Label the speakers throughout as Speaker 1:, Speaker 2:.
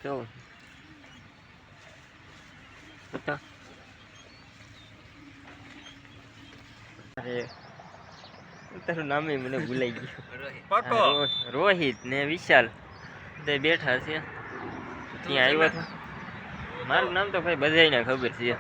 Speaker 1: કેવો તારું નામે મને ભૂલાઈ ગયું. રોહિત ને વિશાલ તે બેઠા છે ત્યાં આવ્યો હતો. મારું નામ તો ભાઈ બધાને ખબર છે.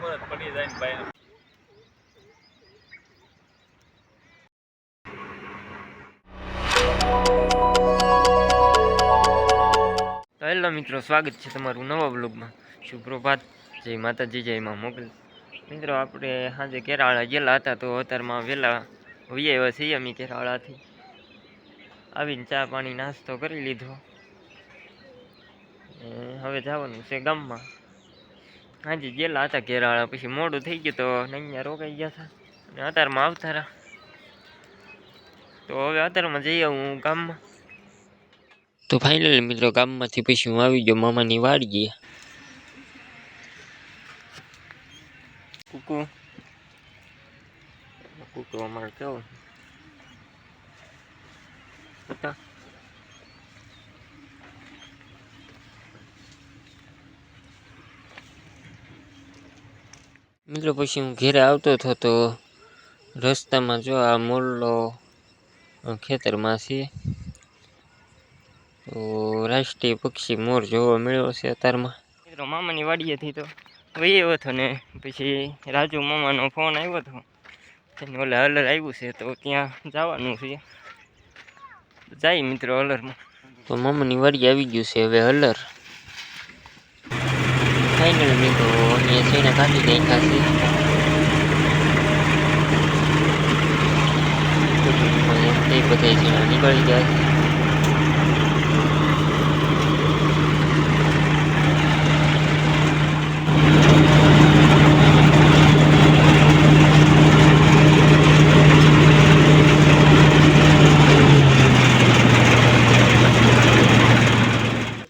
Speaker 1: તો હેલો મિત્રો, સ્વાગત છે તમારું નવા બ્લોગમાં. સુપ્રભાત, જય માતાજી, જય માં મોગલ. મિત્રો આપણે સાંજે કેરાળા ગયેલા હતા, તો અત્યારમાં વહેલા વહી આવ્યા છીએ અમે કેરાળાથી. આવીને ચા પાણી નાસ્તો કરી લીધો. હવે જવાનું છે ગામમાં. હાજી ગયેલા હતા કેરાળા, પછી મોડું થઈ ગયું તો અહીંયા રોકાઈ ગયા હતા અને અત્યારમાં આવતા રહ્યા. તો હવે અત્યારમાં જઈ આવું ગામમાં. તો ફાઇનલી મિત્રો ગામમાંથી પછી હું આવી ગયો મામાની વાડીએ. કુકુ કુકુ અમારે કેવો હતા. મિત્રો પછી હું ઘેરે આવતો હતો તો રસ્તામાં જો આ મોરલો ખેતરમાં છે. તો રાષ્ટ્રીય પક્ષી મોર જોવા મળ્યો છે અત્યારમાં. મિત્રો મામાની વાડીએથી તો વહી આવ્યો હતો ને પછી રાજુ મામાનો ફોન આવ્યો હતો. તેને ઓલે હલર આવ્યું છે તો ત્યાં જવાનું છે. જાય મિત્રો હલરમાં. તો મામાની વાડી આવી ગયું છે હવે હલર. ફાઇનલ મિત્રો અહીંયા જઈને કાઢી નાખ્યા છે. એ બધા જણા નીકળી ગયા છે.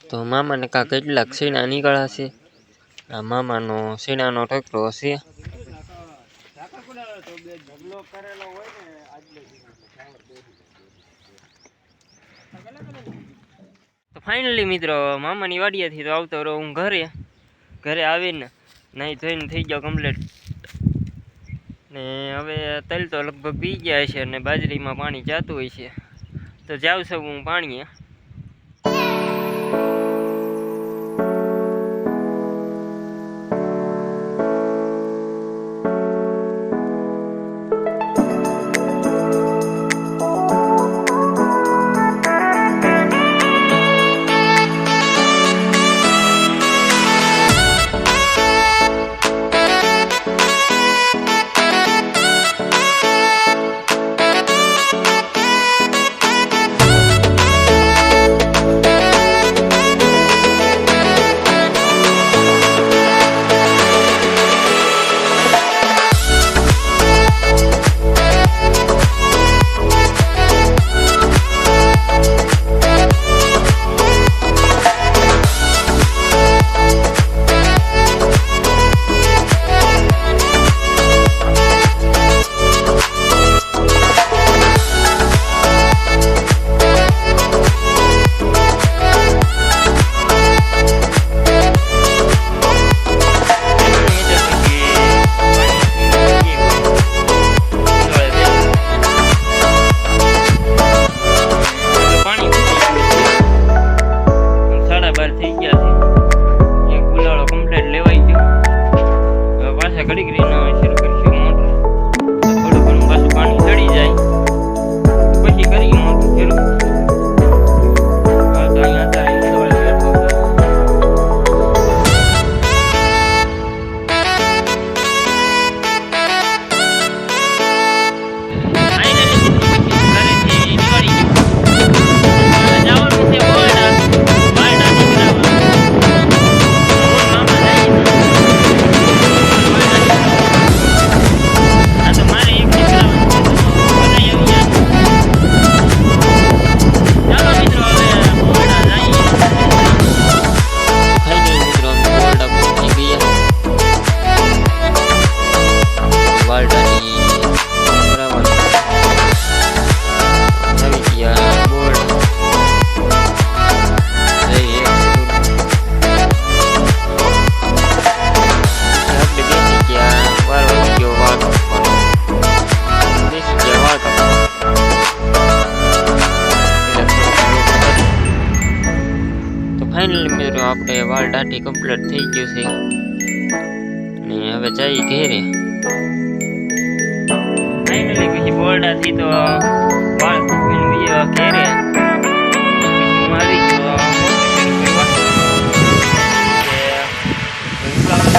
Speaker 1: તો મામાને કેટલાક શેણા નીકળ્યા છે. આ મામાનો શેણાનો ઠકરો હશે. તો ફાઇનલી મિત્રો મામાની વાડીએથી તો આવતો રહો હું ઘરે આવીને નાહી ધોઈને થઈ ગયો કમ્પ્લીટ. ને હવે તલ તો લગભગ પી ગયા છે અને બાજરીમાં પાણી જાતું હોય છે. તો જાઉં છું હું પાણીએ. ફાઇનલી મિત્રો આપણે વાળ દાઢી કમ્પ્લીટ થઈ ગયું છે ને હવે જઈ ઘેરે. ફાઇનલી પછી બોરડાથી તો વાળ ઘેરે હું આવી ગયો.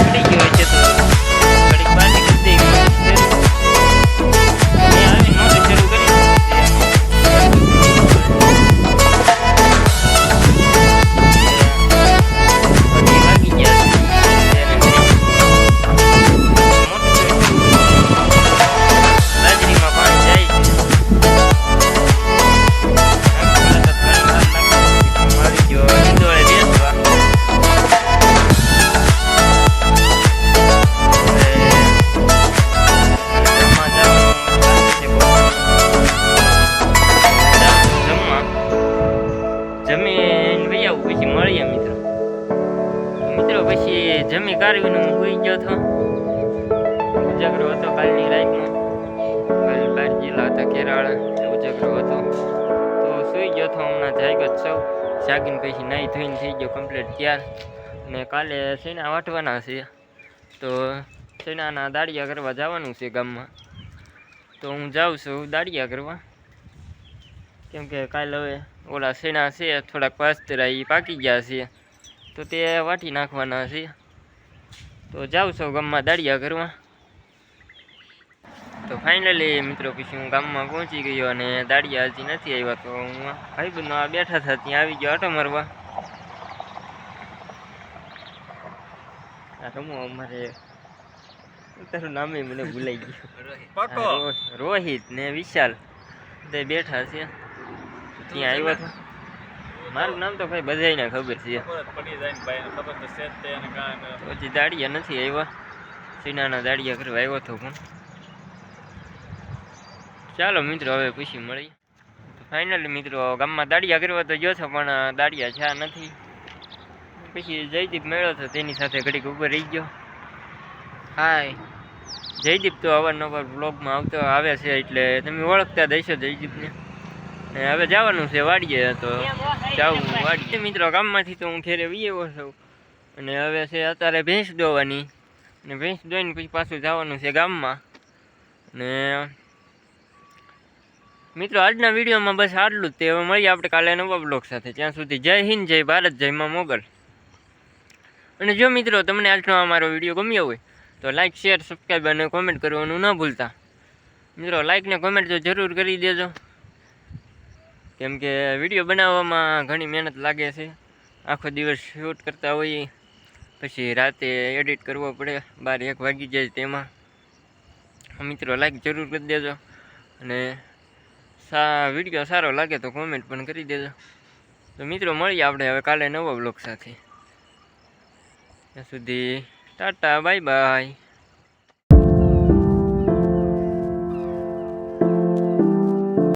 Speaker 1: પડી ગયો છે તો ઘડીક બહાર નીકળી આવી નોંધ શરૂ કરી. જમીન ભાઈ આવું પછી મળીએ મિત્રો. પછી જમી કાઢવીને હું સુઈ ગયો હતો. ઉજાગરો હતો કાલની રાતનો. કાલ 12 જિલ્લા હતા કેરાળા ઉજાગરો હતો તો સુઈ ગયો હતો. હમણાં જાગ્યો સૌ જાગીને પછી નાહી ધોઈને થઈ ગયો કમ્પ્લીટ તૈયાર. ને કાલે સૈના વાટવાના છે તો સૈનાના દાડિયા કરવા જવાનું છે ગામમાં. તો હું જાઉં છું દાડિયા કરવા, કેમ કે કાલે હવે ઓલા સૈના છે થોડાક પાસ્તરા એ પાકી ગયા છે તો તે વાટી નાખવાના છે. તો જાઉં છું ગામમાં દાડિયા કરવા. તો ફાઇનલી મિત્રો પછી હું ગામમાં પહોંચી ગયો અને દાડિયા હજી નથી આવ્યા. તો હું ભાઈબંધો બેઠા હતા ત્યાં આવી ગયો આટો મારવા. રમો અમારે તારું નામે મને ભૂલાઈ ગયું. રોહિત ને વિશાલ તે બેઠા છે ત્યાં આવ્યો હતો. મારું નામ તો ભાઈ બધાને ખબર છે. પછી દાડિયા નથી આવ્યા. સીનાના દાડિયા કરવા આવ્યો હતો પણ ચાલો મિત્રો હવે પછી મળી. ફાઇનલી મિત્રો ગામમાં દાડિયા કરવા તો ગયો છો પણ દાડિયા છે નથી. પછી જયદીપ મળ્યો હતો તેની સાથે ઘડીક ઉપર રહી ગયો. હાય જયદીપ તો અવારનવાર બ્લોગમાં આવે છે એટલે તમે ઓળખતા દઈશો જયદીપને. ને હવે જવાનું છે વાડીએ તો જાવું વાડીએ. મિત્રો ગામમાંથી તો હું ઘેરે વી આવ્યો છું અને હવે છે અત્યારે ભેંસ દોવાની. ને ભેંસ દોઈને પછી પાછું જવાનું છે ગામમાં. ને મિત્રો આજના વિડીયોમાં બસ આટલું જ. તે હવે મળીએ આપણે કાલે નવા બ્લોગ સાથે. ત્યાં સુધી જય હિન્દ, જય ભારત, જય મા મોગલ. અને જો મિત્રો તમને આજનો અમારો વિડીયો ગમ્યો હોય તો લાઇક, શેર, સબસ્ક્રાઈબ અને કોમેન્ટ કરવાનું ન ભૂલતા. મિત્રો લાઇક ને કોમેન્ટ તો જરૂર કરી દેજો, કેમ કે વિડીયો બનાવવામાં ઘણી મહેનત લાગે છે. આખો દિવસ શૂટ કરતા હોઈએ પછી રાતે એડિટ કરવો પડે, 12-1 વાગી જાય તેમાં. મિત્રો લાઇક જરૂર કરી દેજો અને વિડીયો સારો લાગે તો કોમેન્ટ પણ કરી દેજો. તો મિત્રો મળીએ આપણે હવે કાલે નવા બ્લોગ સાથે. ત્યાં સુધી ટાટા, બાય બાય.